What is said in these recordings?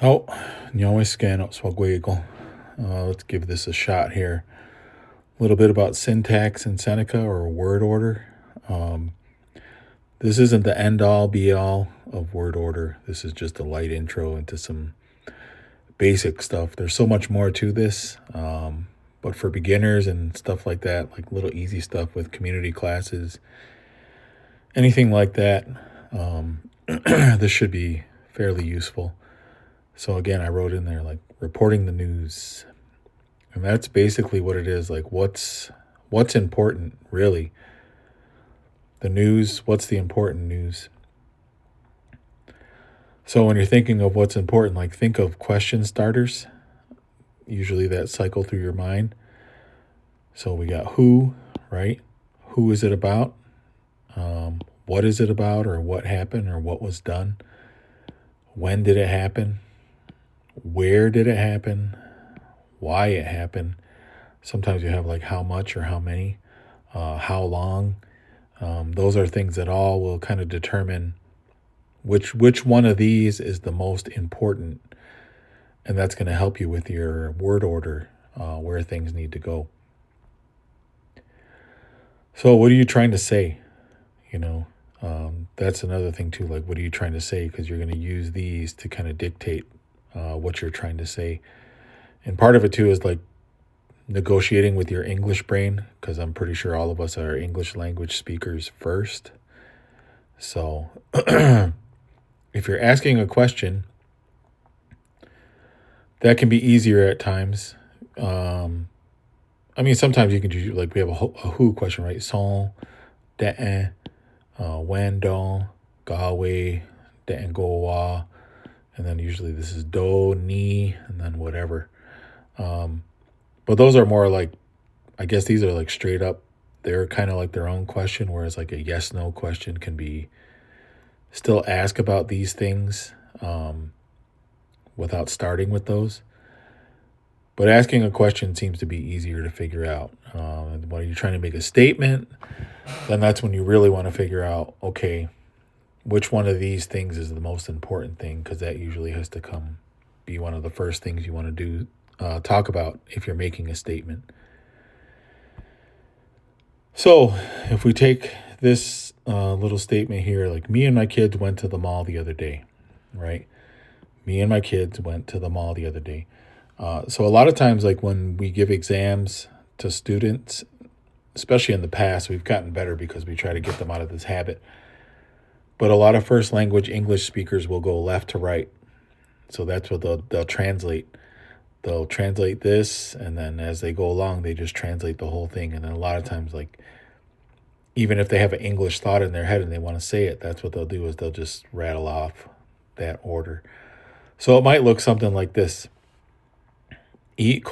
Oh, Nyawiscan Swagwego. Let's give this a shot here. A little bit about syntax in Seneca or word order. Um, this isn't the end all be all of word order. This is just a light intro into some basic stuff. There's so much more to this. But for beginners and stuff like that, like little easy stuff with community classes, anything like that, this should be fairly useful. So again, I wrote in there like reporting the news. And that's basically what it is. Like what's important, really. The news, what's the important news? So when you're thinking of what's important, like think of question starters. Usually that cycle through your mind. So we got who, right? Who is it about? What is it about, or what happened, or what was done? When did it happen? Where did it happen? Why it happened? Sometimes you have like how much or how many, how long. Those are things that all will kind of determine which one of these is the most important, and that's going to help you with your word order, where things need to go. So what are you trying to say? That's another thing too. Like, what are you trying to say? Because you're going to use these to kind of dictate what you're trying to say. And part of it too is like negotiating with your English brain, because I'm pretty sure all of us are English language speakers first. So if you're asking a question, that can be easier at times. Sometimes you can do, like, we have a who question, right? Son, de, when, don, gawe, de, go, wa. And then usually this is do, ni, and then whatever. But those are more like, I guess these are like straight up, they're kind of like their own question, whereas like a yes, no question can be still ask about these things without starting with those. But asking a question seems to be easier to figure out. When you're trying to make a statement, then that's when you really want to figure out, okay, which one of these things is the most important thing, because that usually has to be one of the first things you want to do, talk about if you're making a statement. So if we take this little statement here, like me and my kids went to the mall the other day, right? Me and my kids went to the mall the other day. So a lot of times, like when we give exams to students, especially in the past, we've gotten better because we try to get them out of this habit. But a lot of first language English speakers will go left to right. So that's what they'll translate. They'll translate this, and then as they go along, they just translate the whole thing. And then a lot of times, like, even if they have an English thought in their head and they want to say it, that's what they'll do, is they'll just rattle off that order. So it might look something like this. And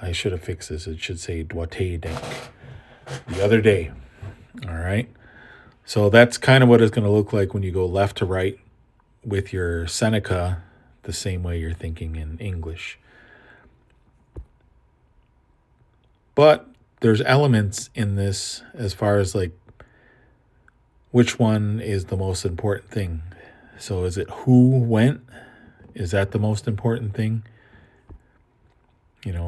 I should have fixed this. It should say the other day. All right. So that's kind of what it's going to look like when you go left to right with your Seneca, the same way you're thinking in English. But there's elements in this as far as like which one is the most important thing. So is it who went? Is that the most important thing?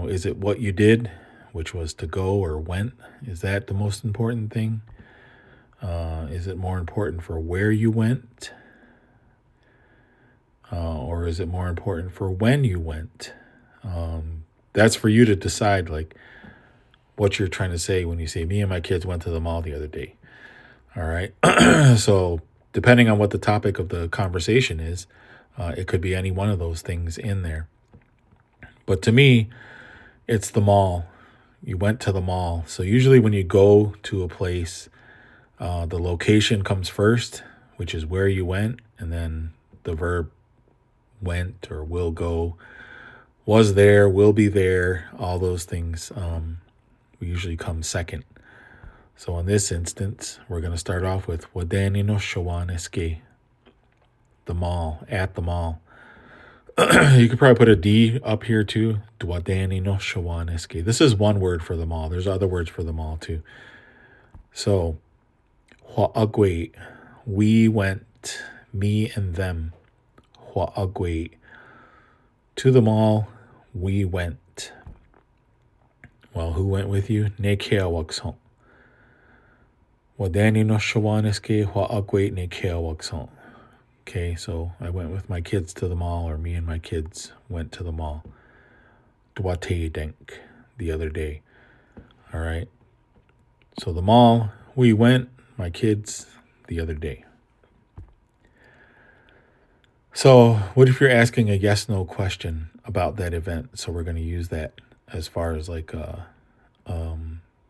Is it what you did, which was to go or went? Is that the most important thing? Is it more important for where you went? Or is it more important for when you went? That's for you to decide, like, what you're trying to say when you say, me and my kids went to the mall the other day. All right. So depending on what the topic of the conversation is, it could be any one of those things in there. But to me, it's the mall. You went to the mall. So usually when you go to a place, the location comes first, which is where you went, and then the verb went or will go, was there, will be there, all those things usually come second. So in this instance, we're going to start off with Wadani no Shawaneske, the mall, at the mall. You could probably put a D up here too. Dwadani no Shawaneske. This is one word for the mall. There's other words for the mall too. So, Huagwe, We went, me and them, Hua'agwe. To the mall, we went. Well, who went with you? Nekea wakson. Wadani no shawaneske Hua'agwe nekea wakson. Okay, so I went with my kids to the mall, or me and my kids went to the mall. Dwate denk, the other day. All right. So the mall, we went, my kids, the other day. So what if you're asking a yes/no question about that event? So we're going to use that as far as like,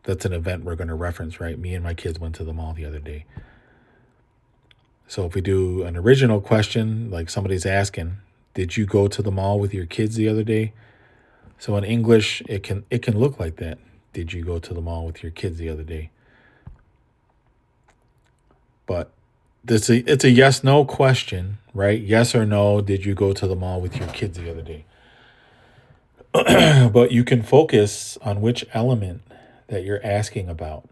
that's an event we're going to reference, right? Me and my kids went to the mall the other day. So if we do an original question, like somebody's asking, did you go to the mall with your kids the other day? So in English, it can look like that. Did you go to the mall with your kids the other day? But it's a yes/no question, right? Yes or no, did you go to the mall with your kids the other day? But you can focus on which element that you're asking about.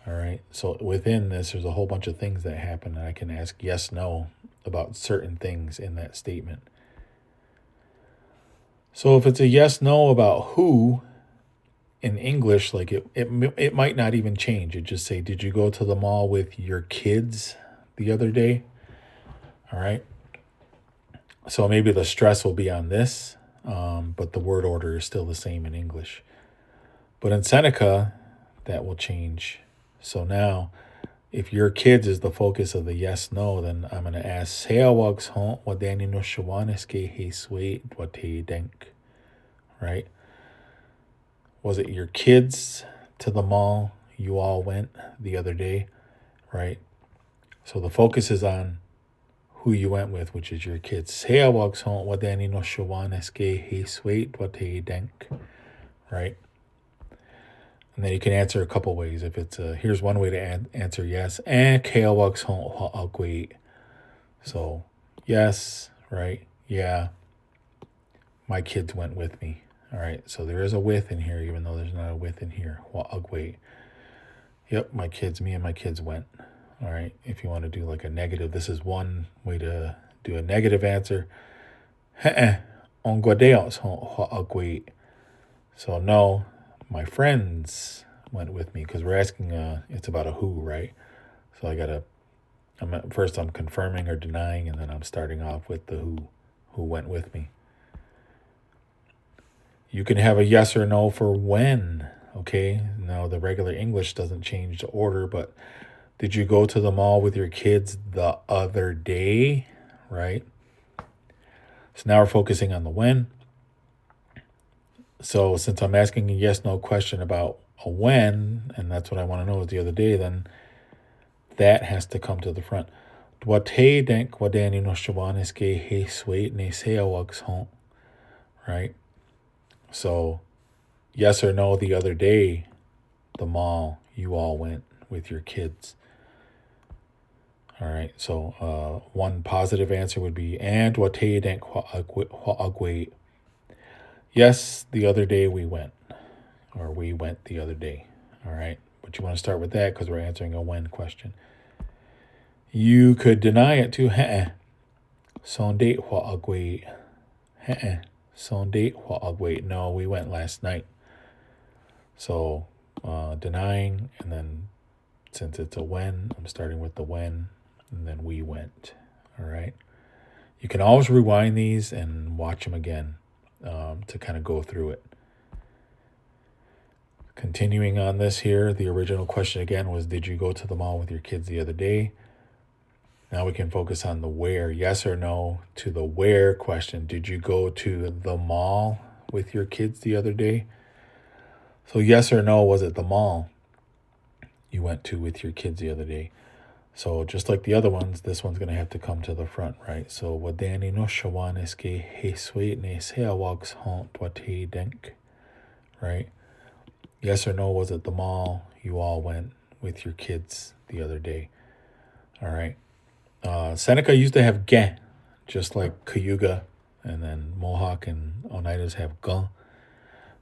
All right. So within this, there's a whole bunch of things that happen, and I can ask yes, no about certain things in that statement. So if it's a yes, no about who, in English, like it might not even change. It just say, did you go to the mall with your kids the other day? All right. So maybe the stress will be on this, but the word order is still the same in English. But in Seneca, that will change. So now, if your kids is the focus of the yes, no, then I'm going to ask, right? Was it your kids to the mall you all went the other day, right? So the focus is on who you went with, which is your kids. Right? And then you can answer a couple ways. If it's here's one way to answer yes. So yes, right? Yeah, my kids went with me. All right, so there is a with in here, even though there's not a with in here. Yep, me and my kids went. All right, if you want to do like a negative, this is one way to do a negative answer. So no, my friends went with me, because we're asking, it's about a who, right? So I'm confirming or denying, and then I'm starting off with the who went with me. You can have a yes or no for when, okay? Now, the regular English doesn't change the order, but did you go to the mall with your kids the other day, right? So now we're focusing on the when. So since I'm asking a yes/no question about a when, and that's what I want to know is the other day, then that has to come to the front. Right? So yes or no, the other day, the mall, you all went with your kids. All right, so one positive answer would be, and yes, the other day we went, or we went the other day. All right, but you want to start with that because we're answering a when question. You could deny it too. No, we went last night. So denying, and then since it's a when, I'm starting with the when, and then we went. All right. You can always rewind these and watch them again to kind of go through it. Continuing on this here, the original question again was, did you go to the mall with your kids the other day? Now we can focus on the where, yes or no, to the where question. Did you go to the mall with your kids the other day? So yes or no, was it the mall you went to with your kids the other day? So just like the other ones, this one's going to have to come to the front, right? So wadani no shawaneske he sweet ne sea walks haunt what he denk, right? Yes or no, was it the mall you all went with your kids the other day? All right. Seneca used to have ge, just like Cayuga, and then Mohawk and Oneidas have gun.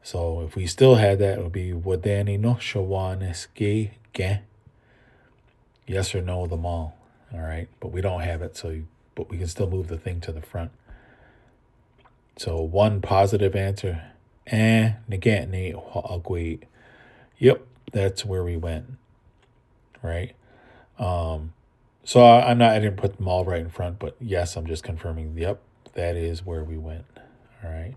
So if we still had that, it would be wadani no shawaneske ge. Yes or no, the mall. All right. But we don't have it. But we can still move the thing to the front. So one positive answer. Nagatni Ha'agwait. Yep. That's where we went. Right. So I didn't put them all right in front, but yes, I'm just confirming. Yep. That is where we went. All right.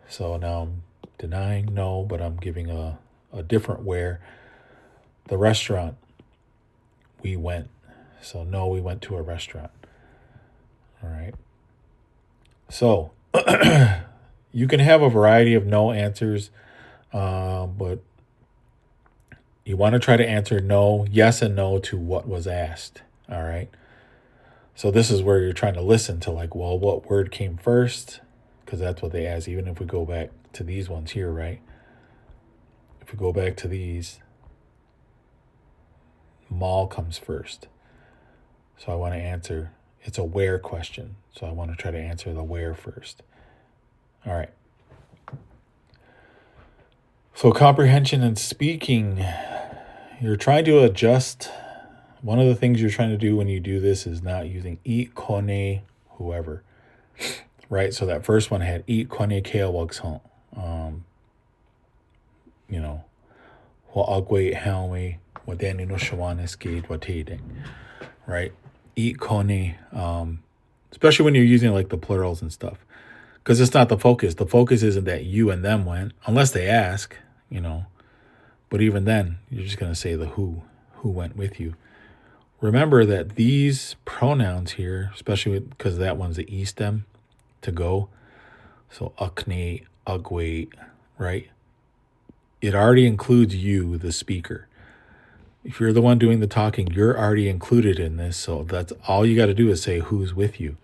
So now I'm denying no, but I'm giving a different where. The restaurant we went. So no, we went to a restaurant. All right. So you can have a variety of no answers, but you want to try to answer no, yes, and no to what was asked. All right. So this is where you're trying to listen to like, well, what word came first? Because that's what they ask. Even if we go back to these ones here, right? If we go back to these, mall comes first. So I want to answer, it's a where question. So I want to try to answer the where first. All right. So comprehension and speaking, you're trying to adjust. One of the things you're trying to do when you do this is not using eat, kone, whoever. Right? So that first one had eat, kone, kea, wugs, hon. Wa'agwe, helme, wadani no shawanis, gade, watading. Right? Eat, kone, especially when you're using like the plurals and stuff. Because it's not the focus. The focus isn't that you and them went, unless they ask, But even then, you're just going to say the who went with you. Remember that these pronouns here, especially because that one's the E stem, to go. So akne, agwe, right? It already includes you, the speaker. If you're the one doing the talking, you're already included in this. So that's all you got to do is say who's with you.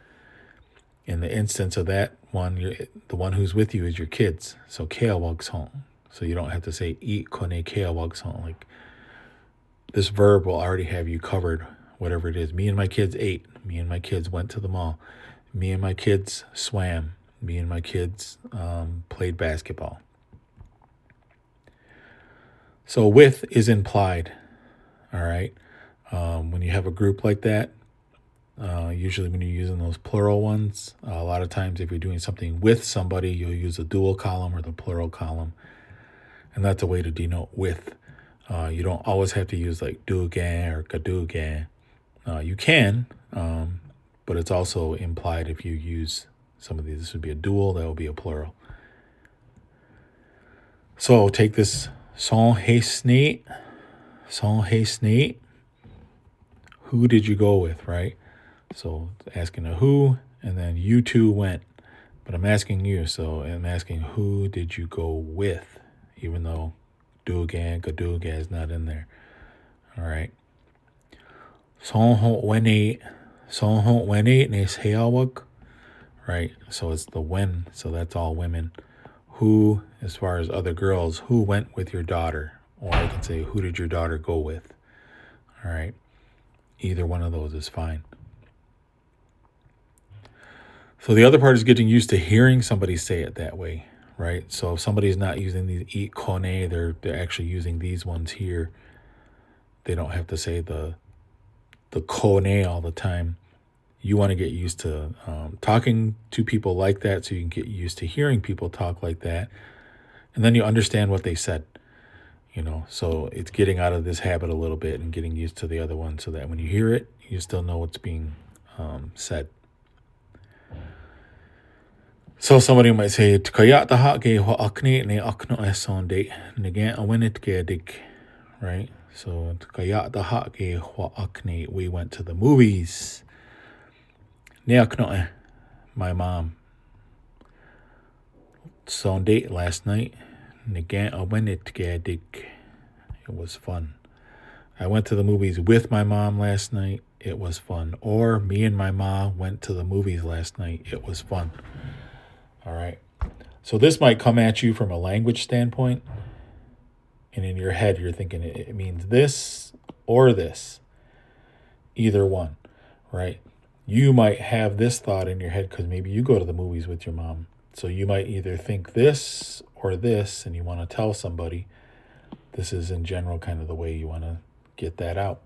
In the instance of that one, the one who's with you is your kids. So kea wugs hon. So you don't have to say eat kone kea wugs hon. Like this verb will already have you covered, whatever it is. Me and my kids ate. Me and my kids went to the mall. Me and my kids swam. Me and my kids played basketball. So with is implied. All right. When you have a group like that, usually when you're using those plural ones, a lot of times if you're doing something with somebody, you'll use a dual column or the plural column. And that's a way to denote with. You don't always have to use like dugan or kadugan. You can, but it's also implied if you use some of these. This would be a dual, that would be a plural. So take this son haste. Who did you go with, right? So asking a who, and then you two went. But I'm asking you, so I'm asking who did you go with, even though dugan, kadugan is not in there. All right. Son went eight is heawag. Right? So it's the when, so that's all women. Who, as far as other girls, who went with your daughter? Or I can say, who did your daughter go with? All right. Either one of those is fine. So the other part is getting used to hearing somebody say it that way, right? So if somebody's not using these eat kone, they're actually using these ones here. They don't have to say the kone all the time. You want to get used to talking to people like that, so you can get used to hearing people talk like that. And then you understand what they said, So it's getting out of this habit a little bit and getting used to the other one so that when you hear it, you still know what's being said. So somebody might say, right? So we went to the movies. My mom. So on date last night. It was fun. I went to the movies with my mom last night. It was fun. Or me and my mom went to the movies last night. It was fun. All right. So this might come at you from a language standpoint. And in your head, you're thinking it means this or this. Either one, right? You might have this thought in your head because maybe you go to the movies with your mom. So you might either think this or this, and you want to tell somebody. this is in general kind of the way you want to get that out.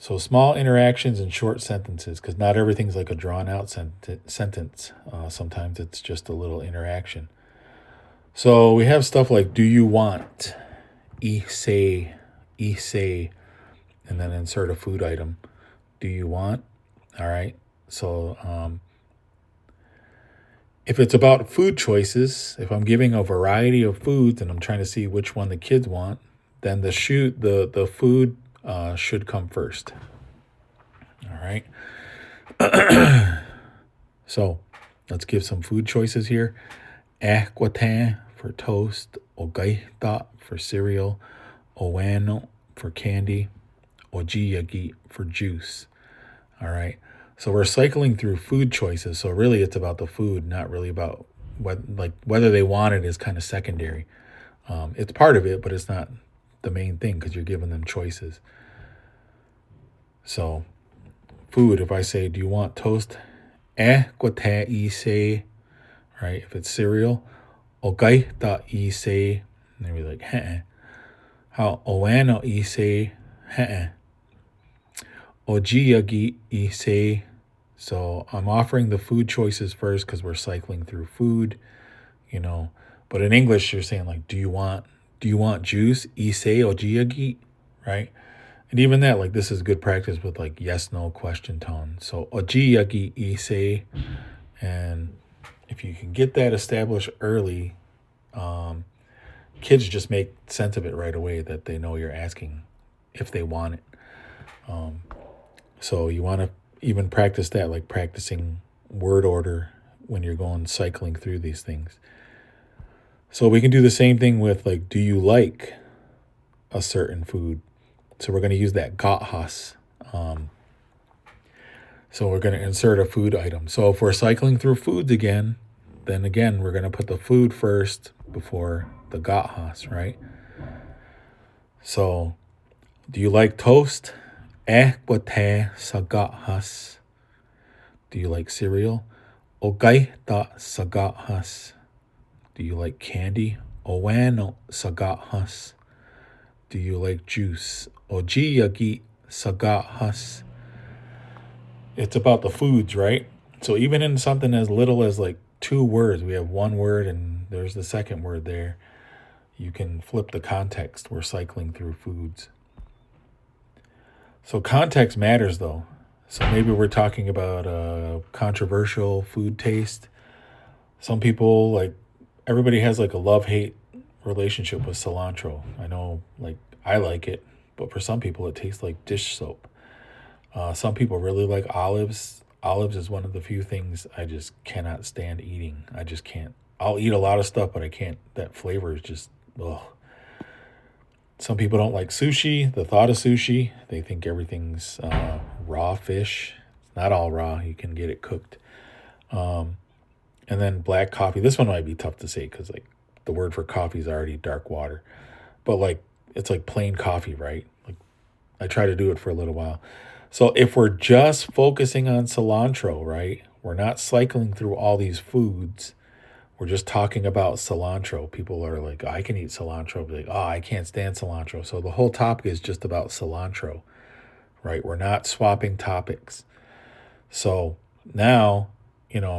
So small interactions and short sentences, because not everything's like a drawn out sentence. Sometimes it's just a little interaction. So we have stuff like, do you want? Say, and then insert a food item. Do you want? All right. So if it's about food choices, if I'm giving a variety of foods and I'm trying to see which one the kids want, then the food should come first. All right. So let's give some food choices here. Aquatin for toast, ogaita for cereal, owano for candy, ojiyagi for juice. All right. So we're cycling through food choices. So really it's about the food, not really about whether they want it is kind of secondary. It's part of it, but it's not the main thing because you're giving them choices. So food, if I say, do you want toast? Say, right? If it's cereal, say, and they'll be like, how owano say, ojiyagi say. So I'm offering the food choices first because we're cycling through food, But in English, you're saying like, do you want juice? Ise ojiyagi, right? And even that, like this is good practice with like yes, no question tone. So ojiyagi ise, and if you can get that established early, kids just make sense of it right away that they know you're asking if they want it. So you want to even practice that, like practicing word order when you're going cycling through these things. So we can do the same thing with like, do you like a certain food? So we're going to use that gathas. So we're going to insert a food item. So if we're cycling through foods again, then again, we're going to put the food first before the gathas, right? So do you like toast? Equate sa gathas. Do you like cereal? Ogaita sa gathas. Do you like candy? Owano sa gathas. Do you like juice? Ojiyagi sa gathas. It's about the foods, right? So even in something as little as like 2 words, we have 1 word and there's the second word there. You can flip the context. We're cycling through foods. So context matters though. So maybe we're talking about a controversial food taste. Some people, like, everybody has like a love-hate relationship with cilantro. I know, like, I like it, but for some people it tastes like dish soap. Some people really like olives. Olives is one of the few things I just cannot stand eating. I just can't. I'll eat a lot of stuff, but I can't. That flavor is just, ugh. Some people don't like sushi, the thought of sushi. They think everything's raw fish. It's not all raw. You can get it cooked. And then black coffee. This one might be tough to say because like the word for coffee is already dark water. But like it's like plain coffee, right? Like I try to do it for a little while. So if we're just focusing on cilantro, right? We're not cycling through all these foods. We're just talking about cilantro. People are like, I can eat cilantro. Be like, I can't stand cilantro. So the whole topic is just about cilantro, right? We're not swapping topics. So now,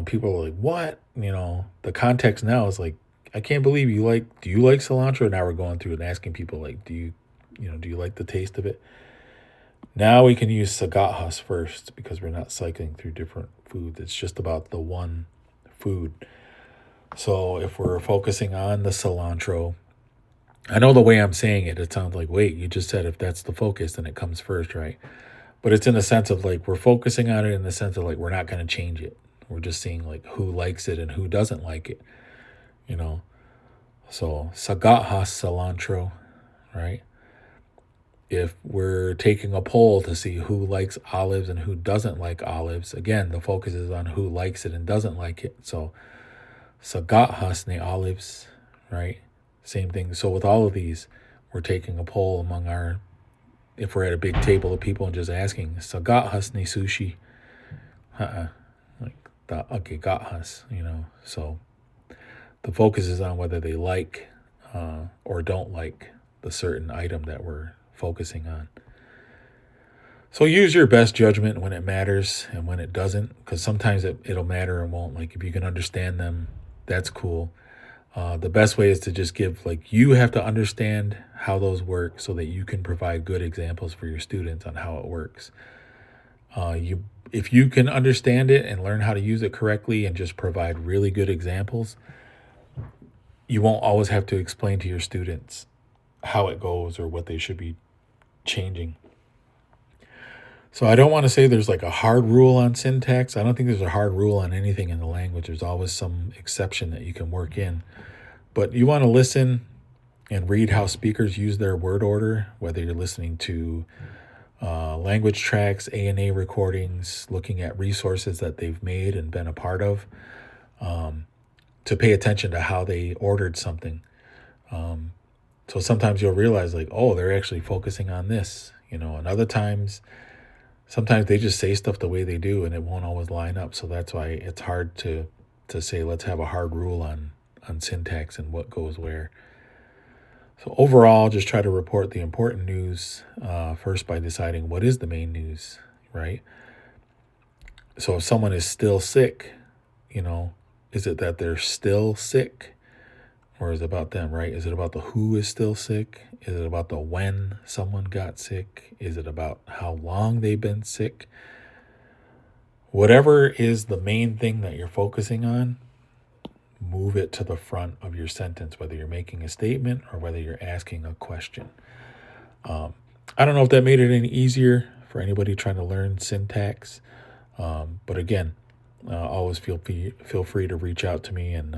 people are like, what? The context now is like, I can't believe do you like cilantro? Now we're going through and asking people like, do you like the taste of it? Now we can use sagathas first because we're not cycling through different foods. It's just about the one food. So if we're focusing on the cilantro, I know the way I'm saying it, it sounds like, wait, you just said if that's the focus, then it comes first, right? But it's in the sense of like, we're focusing on it in the sense of like, we're not going to change it. We're just seeing like who likes it and who doesn't like it, So sagathas cilantro, right? If we're taking a poll to see who likes olives and who doesn't like olives, again, the focus is on who likes it and doesn't like it. So sagathas ne olives, right? Same thing. So with all of these, we're taking a poll among if we're at a big table of people and just asking, sagathas ne sushi? Like, okay, gathas, So The focus is on whether they like or don't like the certain item that we're focusing on. So use your best judgment when it matters and when it doesn't, because sometimes it'll matter and won't. Like if you can understand them, that's cool. The best way is to just give, like, you have to understand how those work so that you can provide good examples for your students on how it works. If you can understand it and learn how to use it correctly and just provide really good examples, you won't always have to explain to your students how it goes or what they should be changing. So I don't want to say there's like a hard rule on syntax. I don't think there's a hard rule on anything in the language. There's always some exception that you can work in. But you want to listen and read how speakers use their word order, whether you're listening to language tracks, A&A recordings, looking at resources that they've made and been a part of, to pay attention to how they ordered something. So sometimes you'll realize, like, oh, they're actually focusing on this, and other times, sometimes they just say stuff the way they do and it won't always line up. So that's why it's hard to say, let's have a hard rule on syntax and what goes where. So overall, just try to report the important news first by deciding what is the main news, right? So if someone is still sick, is it that they're still sick? Or is it about them, right? Is it about the who is still sick? Is it about the when someone got sick? Is it about how long they've been sick? Whatever is the main thing that you're focusing on, move it to the front of your sentence, whether you're making a statement or whether you're asking a question. I don't know if that made it any easier for anybody trying to learn syntax. But again, always feel free to reach out to me and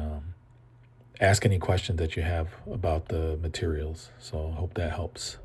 ask any questions that you have about the materials. So I hope that helps.